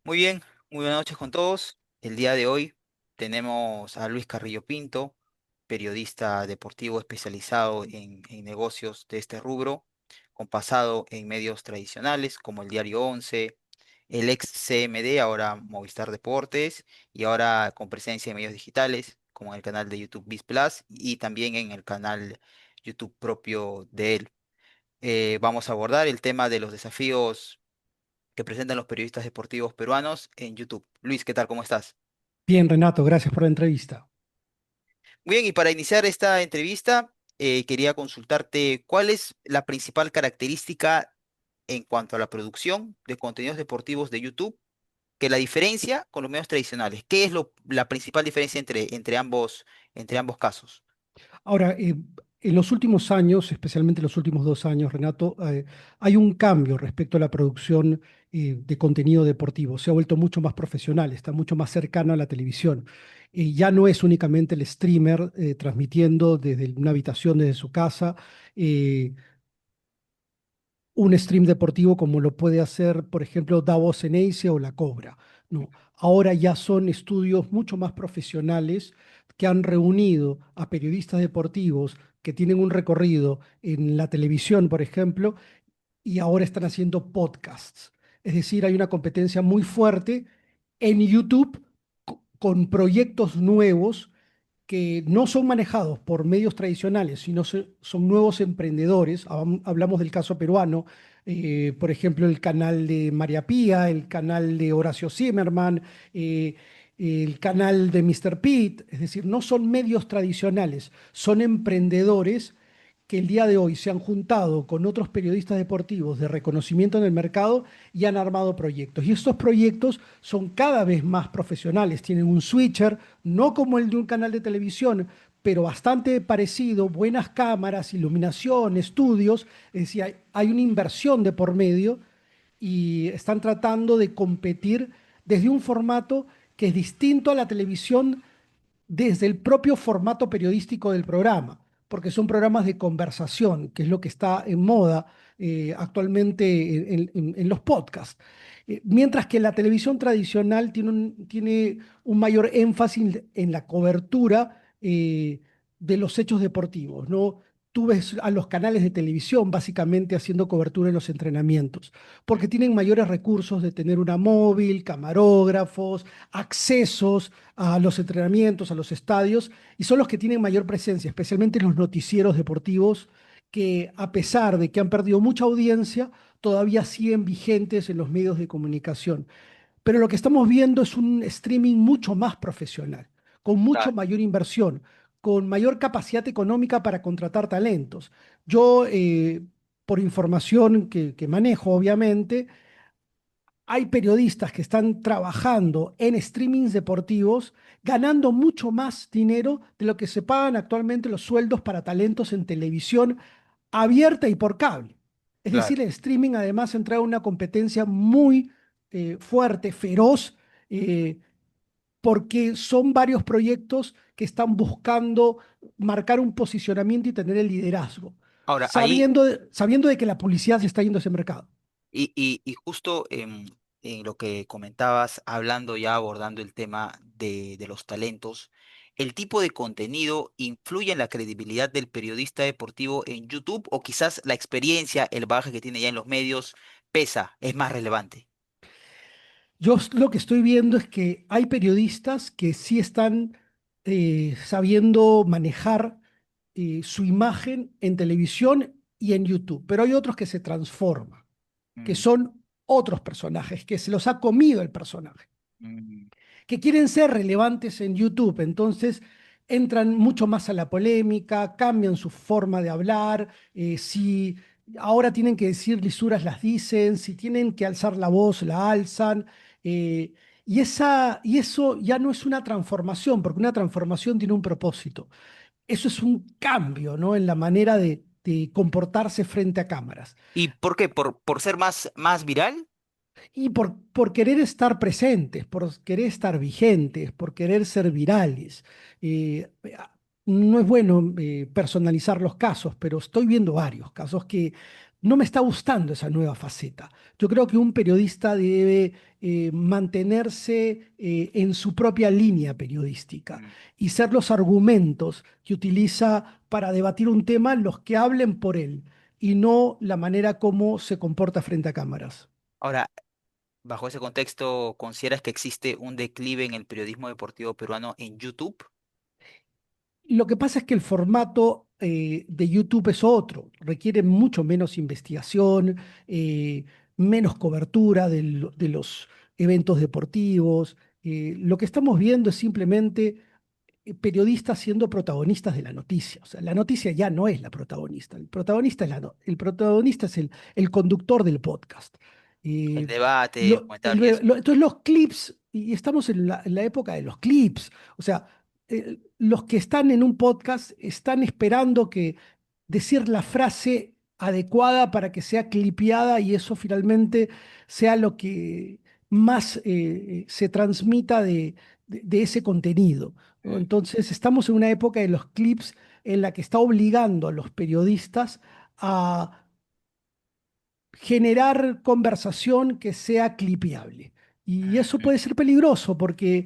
Muy bien, muy buenas noches con todos. El día de hoy tenemos a Luis Carrillo Pinto, periodista deportivo especializado en negocios de este rubro, con pasado en medios tradicionales como el Diario 11, el ex CMD, ahora Movistar Deportes, y ahora con presencia en medios digitales como en el canal de YouTube Biz Plus y también en el canal YouTube propio de él. Vamos a abordar el tema de los desafíos que presentan los periodistas deportivos peruanos en YouTube. Luis, ¿qué tal? ¿Cómo estás? Bien, Renato, gracias por la entrevista. Muy bien, y para iniciar esta entrevista, quería consultarte cuál es la principal característica en cuanto a la producción de contenidos deportivos de YouTube que la diferencia con los medios tradicionales. ¿Qué es la principal diferencia entre ambos casos? Ahora, en los últimos años, especialmente los últimos 2 años, Renato, hay un cambio respecto a la producción de contenido deportivo. Se ha vuelto mucho más profesional, está mucho más cercano a la televisión. Y ya no es únicamente el streamer transmitiendo desde una habitación, desde su casa. eh, un stream deportivo como lo puede hacer, por ejemplo, Davos Ace o La Cobra. No, ahora ya son estudios mucho más profesionales que han reunido a periodistas deportivos que tienen un recorrido en la televisión, por ejemplo, y ahora están haciendo podcasts. Es decir, hay una competencia muy fuerte en YouTube con proyectos nuevos que no son manejados por medios tradicionales, sino son nuevos emprendedores. Hablamos del caso peruano, por ejemplo, el canal de María Pía, el canal de Horacio Zimmerman, eh, el canal de Mr. Pitt. Es decir, no son medios tradicionales, son emprendedores que el día de hoy se han juntado con otros periodistas deportivos de reconocimiento en el mercado y han armado proyectos. Y estos proyectos son cada vez más profesionales, tienen un switcher, no como el de un canal de televisión, pero bastante parecido, buenas cámaras, iluminación, estudios, es decir, hay una inversión de por medio y están tratando de competir desde un formato que es distinto a la televisión desde el propio formato periodístico del programa, porque son programas de conversación, que es lo que está en moda actualmente en los podcasts. Mientras que la televisión tradicional tiene un mayor énfasis en la cobertura de los hechos deportivos, ¿no? Tú ves a los canales de televisión básicamente haciendo cobertura en los entrenamientos, porque tienen mayores recursos de tener una móvil, camarógrafos, accesos a los entrenamientos, a los estadios, y son los que tienen mayor presencia, especialmente en los noticieros deportivos, que a pesar de que han perdido mucha audiencia, todavía siguen vigentes en los medios de comunicación. Pero lo que estamos viendo es un streaming mucho más profesional, con mucho Claro. mayor inversión, con mayor capacidad económica para contratar talentos. Yo, por información que manejo, obviamente, hay periodistas que están trabajando en streamings deportivos ganando mucho más dinero de lo que se pagan actualmente los sueldos para talentos en televisión abierta y por cable. Es decir, Claro. el streaming además entra en una competencia muy fuerte, feroz, eh, porque son varios proyectos que están buscando marcar un posicionamiento y tener el liderazgo, Ahora, ahí, sabiendo de que la publicidad se está yendo a ese mercado. y justo en lo que comentabas, hablando ya, abordando el tema de los talentos, ¿el tipo de contenido influye en la credibilidad del periodista deportivo en YouTube o quizás la experiencia, el bagaje que tiene ya en los medios pesa, es más relevante? Lo que estoy viendo es que hay periodistas que sí están sabiendo manejar su imagen en televisión y en YouTube, pero hay otros que se transforman, que Mm, son otros personajes, que se los ha comido el personaje, mm, que quieren ser relevantes en YouTube, entonces entran mucho más a la polémica, cambian su forma de hablar, si ahora tienen que decir lisuras las dicen, si tienen que alzar la voz la alzan, eh, y eso ya no es una transformación, porque una transformación tiene un propósito. Eso es un cambio, ¿no? En la manera de comportarse frente a cámaras. ¿Y por qué? ¿Por ser más viral? Y por querer estar presentes, por querer estar vigentes, por querer ser virales. Eh, no es bueno personalizar los casos, pero estoy viendo varios casos que no me está gustando esa nueva faceta. Yo creo que un periodista debe mantenerse en su propia línea periodística Mm. y ser los argumentos que utiliza para debatir un tema los que hablen por él y no la manera como se comporta frente a cámaras. Ahora, bajo ese contexto, ¿consideras que existe un declive en el periodismo deportivo peruano en YouTube? Lo que pasa es que el formato de YouTube es otro, requiere mucho menos investigación, menos cobertura de los eventos deportivos. Lo que estamos viendo es simplemente periodistas siendo protagonistas de la noticia. O sea, la noticia ya no es la protagonista. El protagonista es, el protagonista es el conductor del podcast. El Eh, debate, el comentario y eso. entonces los clips, y estamos en la época de los clips. O sea, los que están en un podcast están esperando que decir la frase adecuada para que sea clipeada y eso finalmente sea lo que más se transmita de ese contenido, ¿no? Mm. Entonces, estamos en una época de los clips en la que está obligando a los periodistas a generar conversación que sea clipeable. Y eso Mm. puede ser peligroso porque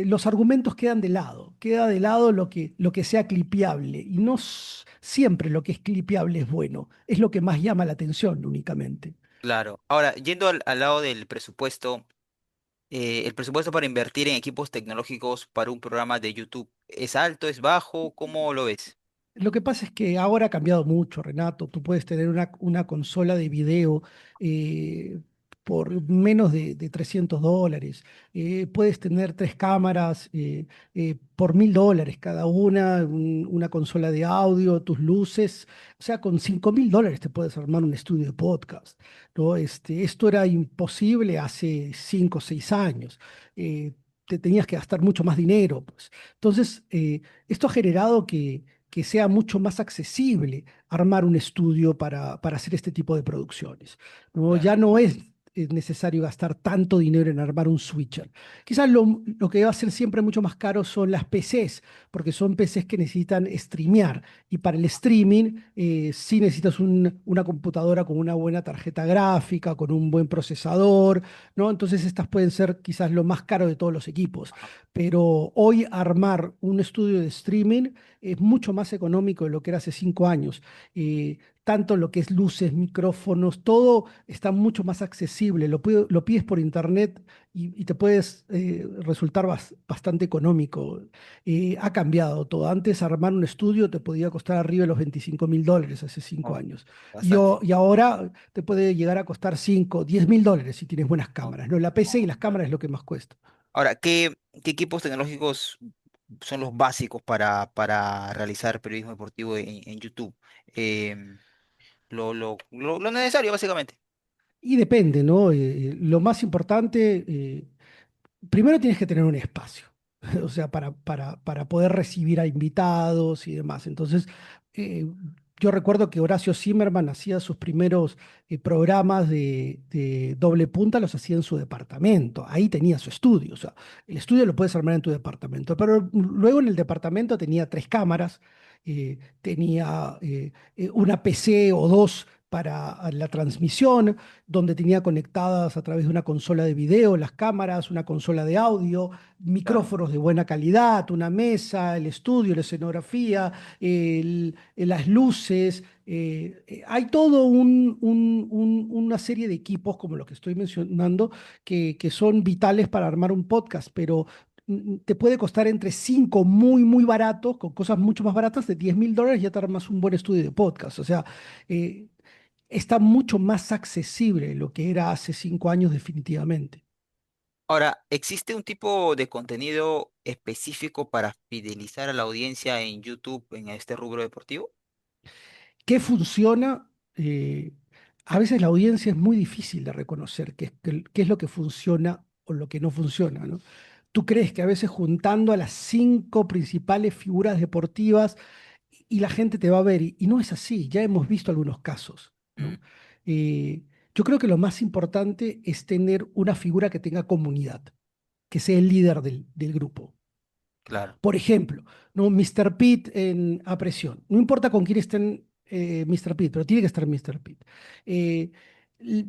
los argumentos quedan de lado, queda de lado lo que sea clipeable. Y no siempre lo que es clipeable es bueno, es lo que más llama la atención únicamente. Claro. Ahora, yendo al lado del presupuesto, el presupuesto para invertir en equipos tecnológicos para un programa de YouTube, ¿es alto, es bajo? ¿Cómo lo ves? Lo que pasa es que ahora ha cambiado mucho, Renato. Tú puedes tener una consola de video eh, por menos de $300. Puedes tener tres cámaras por $1.000 cada una, una consola de audio, tus luces. O sea, con $5.000 te puedes armar un estudio de podcast, ¿no? Esto era imposible hace 5 o 6 años. Te tenías que gastar mucho más dinero, pues. Entonces, esto ha generado que sea mucho más accesible armar un estudio para hacer este tipo de producciones, ¿no? Claro. Ya no es necesario gastar tanto dinero en armar un switcher. Quizás lo que va a ser siempre mucho más caro son las PCs, porque son PCs que necesitan streamear. Y para el streaming sí necesitas una computadora con una buena tarjeta gráfica, con un buen procesador, ¿no? Entonces estas pueden ser quizás lo más caro de todos los equipos. Pero hoy armar un estudio de streaming es mucho más económico de lo que era hace 5 años. Tanto lo que es luces, micrófonos, todo está mucho más accesible. Lo pides por internet y te puedes resultar bastante económico. Ha cambiado todo. Antes armar un estudio te podía costar arriba de los $25.000 hace cinco Oh, años. bastante. Y ahora te puede llegar a costar 5, $10.000 si tienes buenas Oh, cámaras. No, la PC y las claro. cámaras es lo que más cuesta. Ahora, ¿qué equipos tecnológicos son los básicos para realizar periodismo deportivo en YouTube? Em, lo necesario, básicamente. Y depende, ¿no? Lo más importante, primero tienes que tener un espacio, o sea, para poder recibir a invitados y demás. Entonces, eh, yo recuerdo que Horacio Zimmerman hacía sus primeros programas de doble punta, los hacía en su departamento. Ahí tenía su estudio, o sea, el estudio lo puedes armar en tu departamento, pero luego en el departamento tenía tres cámaras, tenía una PC o dos para la transmisión, donde tenía conectadas a través de una consola de video las cámaras, una consola de audio, Claro. micrófonos de buena calidad, una mesa, el estudio, la escenografía, las luces. Hay todo una serie de equipos, como los que estoy mencionando, que son vitales para armar un podcast, pero te puede costar entre 5 muy, muy baratos, con cosas mucho más baratas, de $10.000 ya te armas un buen estudio de podcast. O sea, eh, está mucho más accesible lo que era hace 5 años definitivamente. Ahora, ¿existe un tipo de contenido específico para fidelizar a la audiencia en YouTube en este rubro deportivo? ¿Qué funciona? A veces la audiencia es muy difícil de reconocer qué es lo que funciona o lo que no funciona, ¿no? ¿Tú crees que a veces juntando a las 5 principales figuras deportivas y la gente te va a ver? Y no es así, ya hemos visto algunos casos, Mm. ¿no? Eh, yo creo que lo más importante es tener una figura que tenga comunidad, que sea el líder del grupo. Claro. Por ejemplo, ¿no? Mr. Pitt en A Presión. No importa con quién estén, Mr. Pitt, pero tiene que estar Mr. Pitt. Eh, l-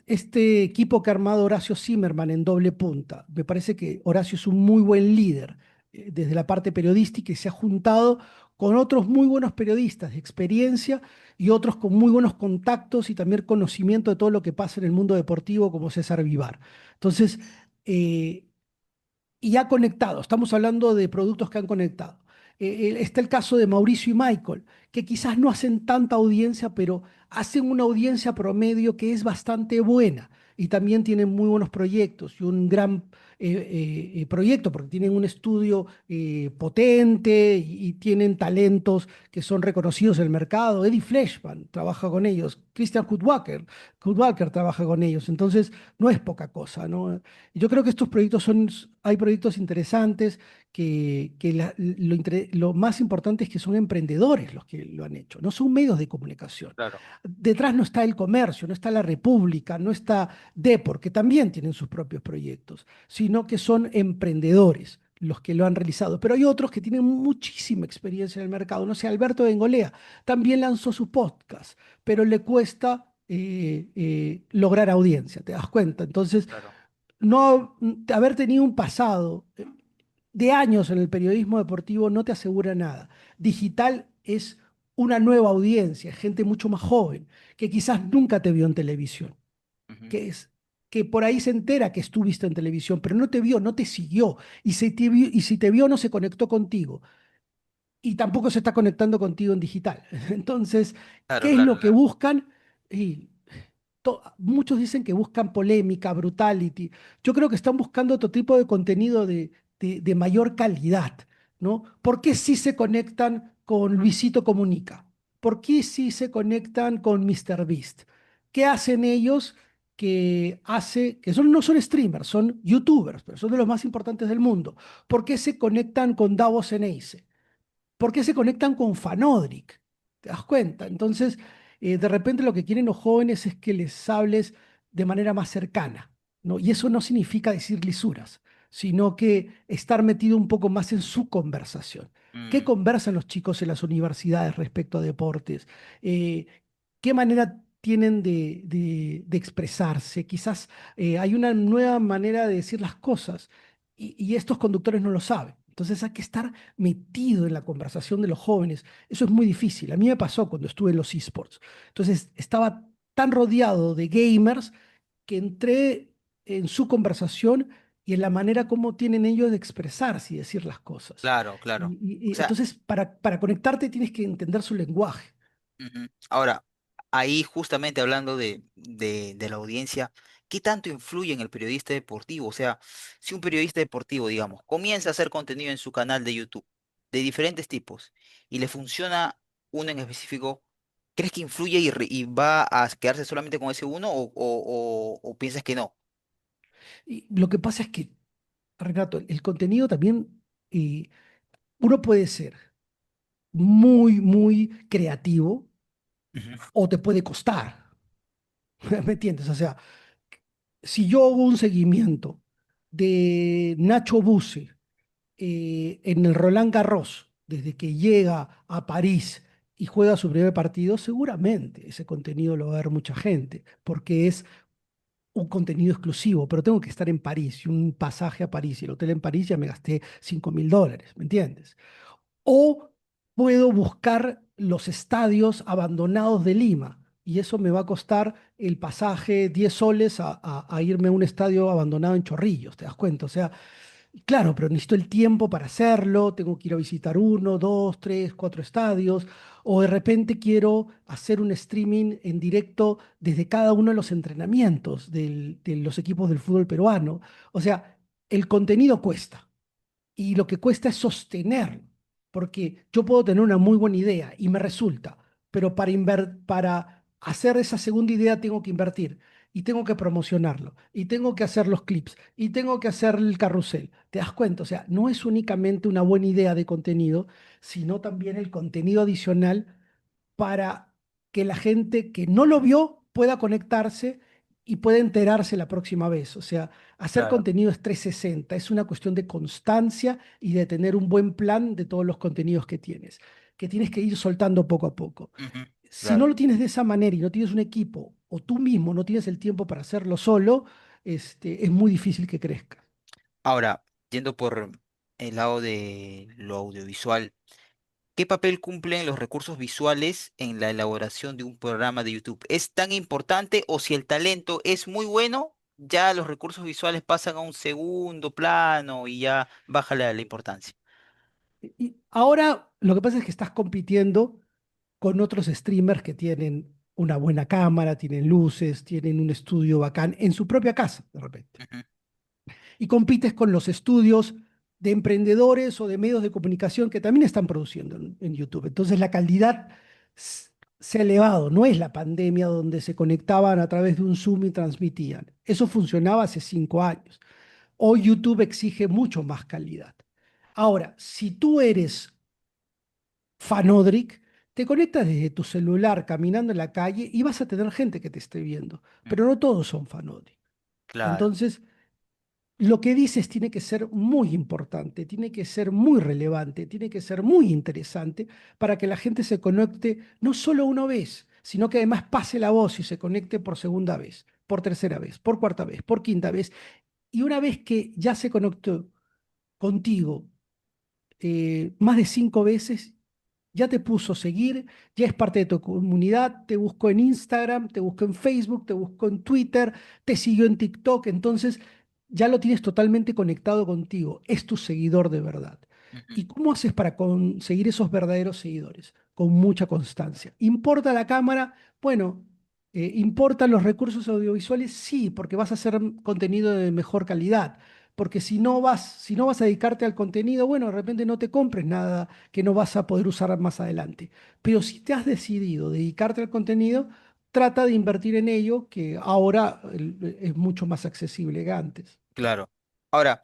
este equipo que ha armado Horacio Zimmerman en doble punta, me parece que Horacio es un muy buen líder desde la parte periodística y se ha juntado con otros muy buenos periodistas de experiencia y otros con muy buenos contactos y también conocimiento de todo lo que pasa en el mundo deportivo, como César Vivar. Entonces, eh, y ha conectado. Estamos hablando de productos que han conectado. Está el caso de Mauricio y Michael, que quizás no hacen tanta audiencia, pero hacen una audiencia promedio que es bastante buena y también tienen muy buenos proyectos y un gran proyecto, porque tienen un estudio potente y tienen talentos que son reconocidos en el mercado. Eddie Fleischman trabaja con ellos, Christian Kudwalker trabaja con ellos, entonces no es poca cosa, ¿no? Yo creo que estos proyectos hay proyectos interesantes que lo más importante es que son emprendedores los que lo han hecho, no son medios de comunicación. Claro, Detrás no está el comercio, no está la República, no está Depor, que también tienen sus propios proyectos, sino que son emprendedores los que lo han realizado. Pero hay otros que tienen muchísima experiencia en el mercado. No sé, Alberto Bengolea también lanzó su podcast, pero le cuesta lograr audiencia, ¿te das cuenta? Entonces, claro. no haber tenido un pasado de años en el periodismo deportivo no te asegura nada. Digital es una nueva audiencia, gente mucho más joven, que quizás nunca te vio en televisión, Ujú. que es que por ahí se entera que estuviste en televisión, pero no te vio, no te siguió, y si te vio no se conectó contigo, y tampoco se está conectando contigo en digital. Entonces, Claro, ¿qué es claro. lo que buscan? Y muchos dicen que buscan polémica, brutality. Yo creo que están buscando otro tipo de contenido de mayor calidad, ¿no? ¿Por qué sí se conectan con Luisito Comunica? ¿Por qué sí se conectan con MrBeast? ¿Qué hacen ellos no son streamers, son youtubers, pero son de los más importantes del mundo? ¿Por qué se conectan con Davos Eneise? ¿Por qué se conectan con Fanodric? ¿Te das cuenta? Entonces, de repente lo que quieren los jóvenes es que les hables de manera más cercana, ¿no? Y eso no significa decir lisuras, sino que estar metido un poco más en su conversación. ¿Qué Mm, conversan los chicos en las universidades respecto a deportes? Eh, ¿Qué manera tienen de expresarse? Quizás hay una nueva manera de decir las cosas y estos conductores no lo saben. Entonces hay que estar metido en la conversación de los jóvenes. Eso es muy difícil. A mí me pasó cuando estuve en los esports. Entonces estaba tan rodeado de gamers que entré en su conversación y en la manera como tienen ellos de expresarse y decir las cosas. claro, claro. O sea, Entonces, para conectarte tienes que entender su lenguaje. ujú. Ahora, ahí justamente hablando de la audiencia, ¿qué tanto influye en el periodista deportivo? O sea, si un periodista deportivo, digamos, comienza a hacer contenido en su canal de YouTube de diferentes tipos y le funciona uno en específico, ¿crees que influye y va a quedarse solamente con ese uno o piensas que no? Y lo que pasa es que, Renato, el contenido también, uno puede ser muy, muy creativo Ujú. o te puede costar. ¿Me entiendes? O sea, si yo hago un seguimiento de Nacho Buse en el Roland Garros, desde que llega a París y juega su primer partido, seguramente ese contenido lo va a ver mucha gente, porque es un contenido exclusivo, pero tengo que estar en París y un pasaje a París y el hotel en París ya me gasté $5.000, ¿me entiendes? O puedo buscar los estadios abandonados de Lima y eso me va a costar el pasaje 10 soles a irme a un estadio abandonado en Chorrillos, ¿te das cuenta? O sea, claro, pero necesito el tiempo para hacerlo, tengo que ir a visitar uno, dos, tres, cuatro estadios, o de repente quiero hacer un streaming en directo desde cada uno de los entrenamientos de los equipos del fútbol peruano. O sea, el contenido cuesta y lo que cuesta es sostenerlo, porque yo puedo tener una muy buena idea y me resulta, pero para hacer esa segunda idea tengo que invertir y tengo que promocionarlo y tengo que hacer los clips y tengo que hacer el carrusel. ¿Te das cuenta? O sea, no es únicamente una buena idea de contenido, sino también el contenido adicional para que la gente que no lo vio pueda conectarse y pueda enterarse la próxima vez. O sea, hacer Claro. contenido es 360, es una cuestión de constancia y de tener un buen plan de todos los contenidos que tienes. que tienes que ir soltando poco a poco. Ujú, Si no claro. lo tienes de esa manera y no tienes un equipo o tú mismo no tienes el tiempo para hacerlo solo, es muy difícil que crezca. Ahora, yendo por el lado de lo audiovisual, ¿qué papel cumplen los recursos visuales en la elaboración de un programa de YouTube? ¿Es tan importante o si el talento es muy bueno, ya los recursos visuales pasan a un segundo plano y ya baja la importancia? Y ahora lo que pasa es que estás compitiendo con otros streamers que tienen una buena cámara, tienen luces, tienen un estudio bacán en su propia casa, de repente. Ujú, Y compites con los estudios de emprendedores o de medios de comunicación que también están produciendo en YouTube. Entonces la calidad s- se ha elevado, no es la pandemia donde se conectaban a través de un Zoom y transmitían. Eso funcionaba hace 5 años. Hoy YouTube exige mucho más calidad. Ahora, si tú eres Fanodric, te conectas desde tu celular caminando en la calle y vas a tener gente que te esté viendo, pero ujú. no todos son Fanodric. Claro, Entonces, lo que dices tiene que ser muy importante, tiene que ser muy relevante, tiene que ser muy interesante para que la gente se conecte no solo una vez, sino que además pase la voz y se conecte por segunda vez, por tercera vez, por cuarta vez, por quinta vez. Y una vez que ya se conectó contigo más de 5 veces, ya te puso seguir, ya es parte de tu comunidad, te buscó en Instagram, te buscó en Facebook, te buscó en Twitter, te siguió en TikTok, entonces ya lo tienes totalmente conectado contigo, es tu seguidor de verdad. ujú, ¿Y cómo haces para conseguir esos verdaderos seguidores? Con mucha constancia. ¿Importa la cámara? Bueno, ¿importan los recursos audiovisuales? Sí, porque vas a hacer contenido de mejor calidad. Porque si no vas a dedicarte al contenido, bueno, de repente no te compres nada que no vas a poder usar más adelante. Pero si te has decidido dedicarte al contenido, trata de invertir en ello, que ahora es mucho más accesible que antes. claro. Ahora,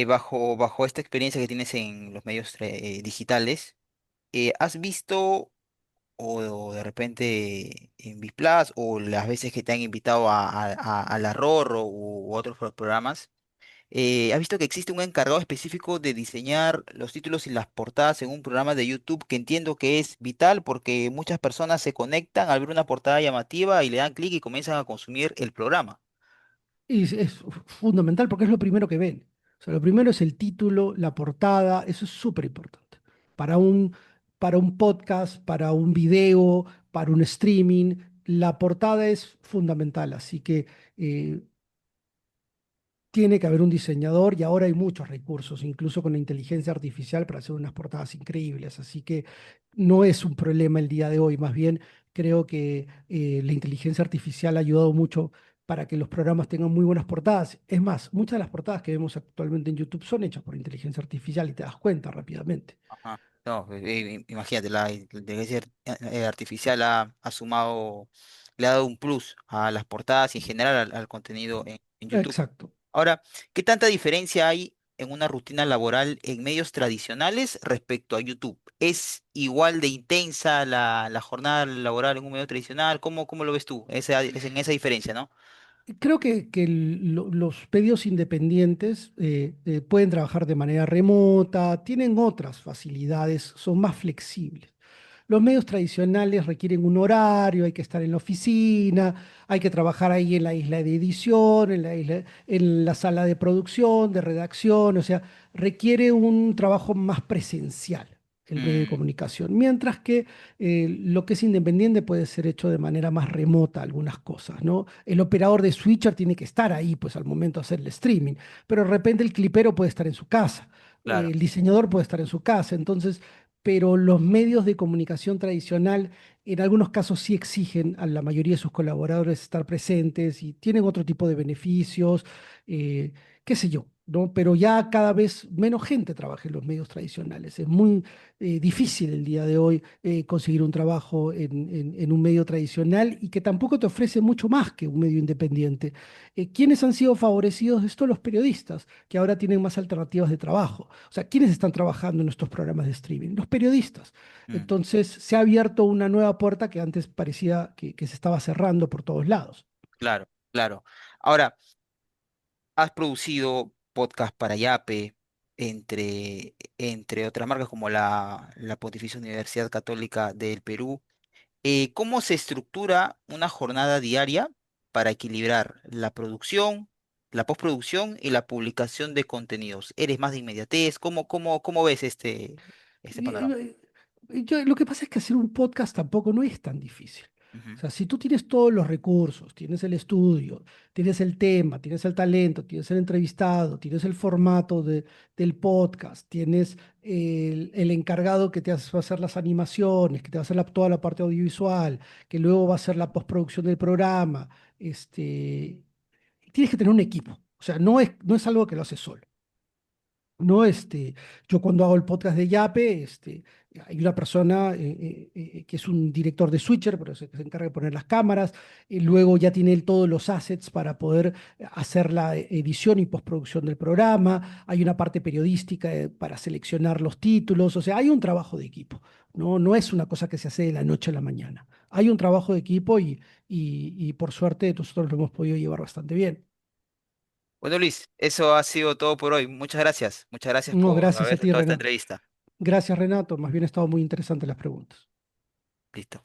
bajo esta experiencia que tienes en los medios digitales, ¿has visto o de repente en Bisplus o las veces que te han invitado a la Rorro u otros programas? ¿Has visto que existe un encargado específico de diseñar los títulos y las portadas en un programa de YouTube que entiendo que es vital porque muchas personas se conectan al ver una portada llamativa y le dan clic y comienzan a consumir el programa? Y es fundamental porque es lo primero que ven. O sea, lo primero es el título, la portada, eso es súper importante. Para un, para un podcast, para un video, para un streaming, la portada es fundamental. Así que eh, tiene que haber un diseñador y ahora hay muchos recursos, incluso con la inteligencia artificial para hacer unas portadas increíbles. Así que no es un problema el día de hoy, más bien creo que la inteligencia artificial ha ayudado mucho para que los programas tengan muy buenas portadas. Es más, muchas de las portadas que vemos actualmente en YouTube son hechas por inteligencia artificial y te das cuenta rápidamente. Ajá. No, imagínate, la inteligencia artificial ha sumado, le ha dado un plus a las portadas y en general al contenido en YouTube. Exacto. Ahora, ¿qué tanta diferencia hay en una rutina laboral en medios tradicionales respecto a YouTube? ¿Es igual de intensa la jornada laboral en un medio tradicional? ¿Cómo lo ves tú? En esa diferencia, ¿no? Creo que los medios independientes pueden trabajar de manera remota, tienen otras facilidades, son más flexibles. Los medios tradicionales requieren un horario, hay que estar en la oficina, hay que trabajar ahí en la isla de edición, en la sala de producción, de redacción, o sea, requiere un trabajo más presencial el medio de Mm, comunicación, mientras que lo que es independiente puede ser hecho de manera más remota, algunas cosas, ¿no? El operador de switcher tiene que estar ahí, pues al momento de hacer el streaming, pero de repente el clipero puede estar en su casa, claro, el diseñador puede estar en su casa, entonces pero los medios de comunicación tradicional en algunos casos sí exigen a la mayoría de sus colaboradores estar presentes y tienen otro tipo de beneficios, eh, qué sé yo, ¿no? Pero ya cada vez menos gente trabaja en los medios tradicionales. Es muy difícil el día de hoy conseguir un trabajo en un medio tradicional y que tampoco te ofrece mucho más que un medio independiente. ¿Quiénes han sido favorecidos de esto? Los periodistas, que ahora tienen más alternativas de trabajo. O sea, ¿quiénes están trabajando en estos programas de streaming? Los periodistas. mm, Entonces, se ha abierto una nueva puerta que antes parecía que se estaba cerrando por todos lados. claro, claro. Ahora, has producido podcast para Yape, entre otras marcas como la Pontificia Universidad Católica del Perú. ¿Cómo se estructura una jornada diaria para equilibrar la producción, la postproducción y la publicación de contenidos? ¿Eres más de inmediatez? ¿Cómo ves este panorama? Eh, lo que pasa es que hacer un podcast tampoco no es tan difícil. O Ujú. sea, si tú tienes todos los recursos, tienes el estudio, tienes el tema, tienes el talento, tienes el entrevistado, tienes el formato del podcast, tienes el encargado que va a hacer las animaciones, que te va a hacer toda la parte audiovisual, que luego va a hacer la postproducción del programa, tienes que tener un equipo. O sea, no es algo que lo haces solo. No, yo cuando hago el podcast de Yape, hay una persona que es un director de Switcher, pero se encarga de poner las cámaras, y luego ya tiene él todos los assets para poder hacer la edición y postproducción del programa, hay una parte periodística para seleccionar los títulos, o sea, hay un trabajo de equipo, no es una cosa que se hace de la noche a la mañana, hay un trabajo de equipo y por suerte nosotros lo hemos podido llevar bastante bien. Bueno, Luis, eso ha sido todo por hoy. Muchas gracias. Muchas gracias No, por gracias haber a ti, aceptado esta Renato. entrevista. Gracias, Renato. Más bien ha estado muy interesante las preguntas. Listo.